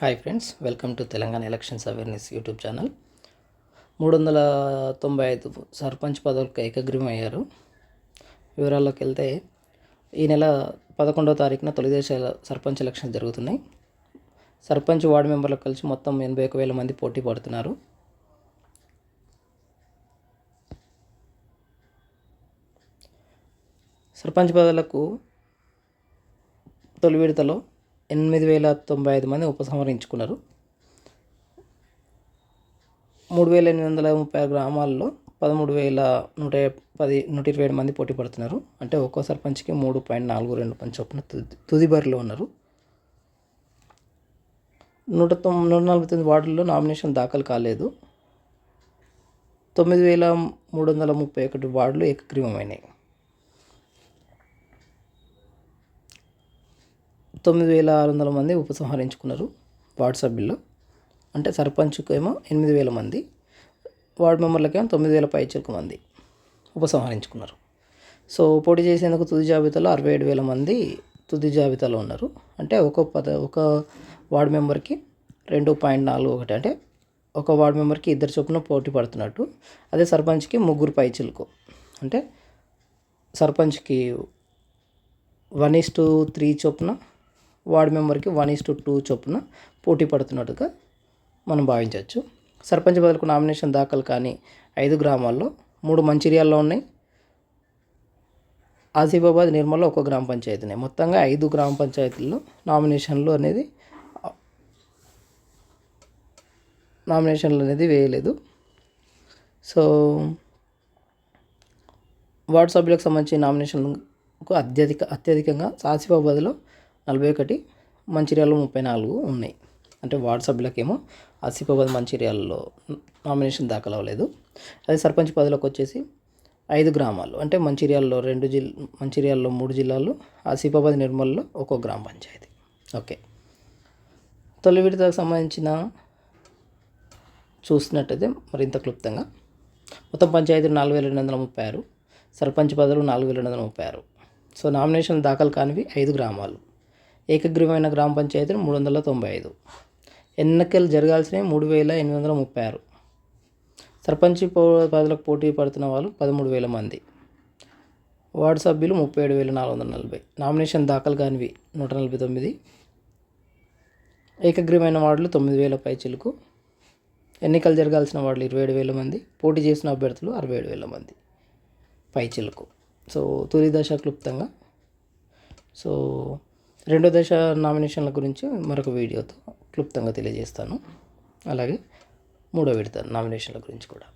Hi friends, welcome to Telangana elections awareness YouTube channel. 395 sarpanch పదవులకు ఏకగ్రీవం అయ్యారు. వివరాల్లోకి వెళ్తే ఈ నెల 11వ తారీఖున తొలి దశ సర్పంచ్ ఎలక్షన్స్ జరుగుతున్నాయి. సర్పంచ్ వార్డు మెంబర్లకు కలిసి మొత్తం 81,000 మంది పోటీ పడుతున్నారు. సర్పంచ్ పదవులకు తొలి విడతలో 8,095 మంది ఉపసంహరించుకున్నారు. 3,836 గ్రామాల్లో 13,127 మంది పోటీ పడుతున్నారు. అంటే ఒక్కో సర్పంచ్కి 3.42 మంది చొప్పున తుది బరిలో ఉన్నారు. 149 వార్డుల్లో నామినేషన్ దాఖలు కాలేదు. 9,331 వార్డులు ఏకగ్రీవమైనాయి. 9,600 మంది ఉపసంహరించుకున్నారు వార్డు సభ్యుల్లో. అంటే సర్పంచ్కి ఏమో 8,000 మంది, వార్డు మెంబర్లకేమో 9,000 పైచిలకు మంది ఉపసంహరించుకున్నారు. సో పోటీ చేసేందుకు తుది జాబితాలో 67,000 మంది తుది జాబితాలో ఉన్నారు. అంటే ఒక వార్డు మెంబర్కి 2.41, అంటే ఒక వార్డు మెంబర్కి 2 చొప్పున పోటీ పడుతున్నట్టు. అదే సర్పంచ్కి 3 పైచిలకు, అంటే సర్పంచ్కి 1:3 చొప్పున, వార్డు మెంబర్కి 1:2 చొప్పున పోటీ పడుతున్నట్టుగా మనం భావించవచ్చు. సర్పంచ్ బదులకు నామినేషన్ దాఖలు కానీ 5 గ్రామాల్లో 3 మంచిర్యాలలో ఉన్నాయి. ఆసిఫాబాద్, నిర్మల్లో ఒక గ్రామ పంచాయతీ ఉన్నాయి. మొత్తంగా 5 గ్రామ పంచాయతీల్లో నామినేషన్లు అనేది వేయలేదు. సో వార్డు సభ్యులకు సంబంధించిన నామినేషన్లకు అత్యధికంగా ఆసిఫాబాద్లో 41, మంచిర్యాలలో 34 ఉన్నాయి. అంటే వార్డు సభ్యులకేమో ఆసిఫాబాద్, మంచిర్యాలలో నామినేషన్ దాఖలు అవ్వలేదు. అదే సర్పంచ్ పదవులకు వచ్చేసి 5 గ్రామాలు, అంటే మంచిర్యాలలో 3 జిల్లాలు, ఆసిఫాబాద్, నిర్మల్లో ఒక్కో గ్రామ పంచాయతీ. ఓకే, తొలి విడతకు సంబంధించిన చూసినట్టయితే మరింత క్లుప్తంగా మొత్తం పంచాయతీలు 4,236, సర్పంచ్ పదవులు 4,236. సో నామినేషన్ దాఖలు కానివి 5 గ్రామాలు, ఏకగ్రీవమైన గ్రామ పంచాయతీలు 395, ఎన్నికలు జరగాల్సినవి 3,836. సర్పంచ్ పదవులకు పోటీ పడుతున్న వాళ్ళు 13,000 మంది, వార్డు సభ్యులు 37,440, నామినేషన్ దాఖలు కానివి 149, ఏకగ్రీవమైన వార్డులు 9,000 పైచిలకు, ఎన్నికలు జరగాల్సిన వార్డులు 27,000 మంది, పోటీ చేసిన అభ్యర్థులు 67,000 మంది పైచిలకు. సో తొలి దశ క్లుప్తంగా. సో రెండో దశ నామినేషన్ల గురించి మరొక వీడియోతో క్లుప్తంగా తెలియజేస్తాను. అలాగే మూడో విడత నామినేషన్ల గురించి కూడా.